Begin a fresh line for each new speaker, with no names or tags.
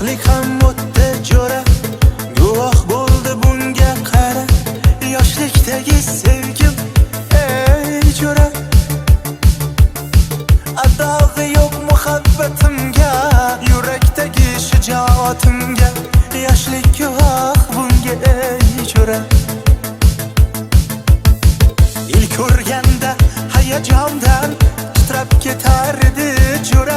yoshlik ham o'tdi jo'ra, guvoh bo'ldi bunga qara. Yoshlikdagi sevgim ey jo'ra, adog'i yo'q muhabbatimga, yurakdagi shijoatimga. Yoshlik guvoh bunga ey jo'ra. İlk ko'rganda hayajondan titrab ketar edi jo'ra.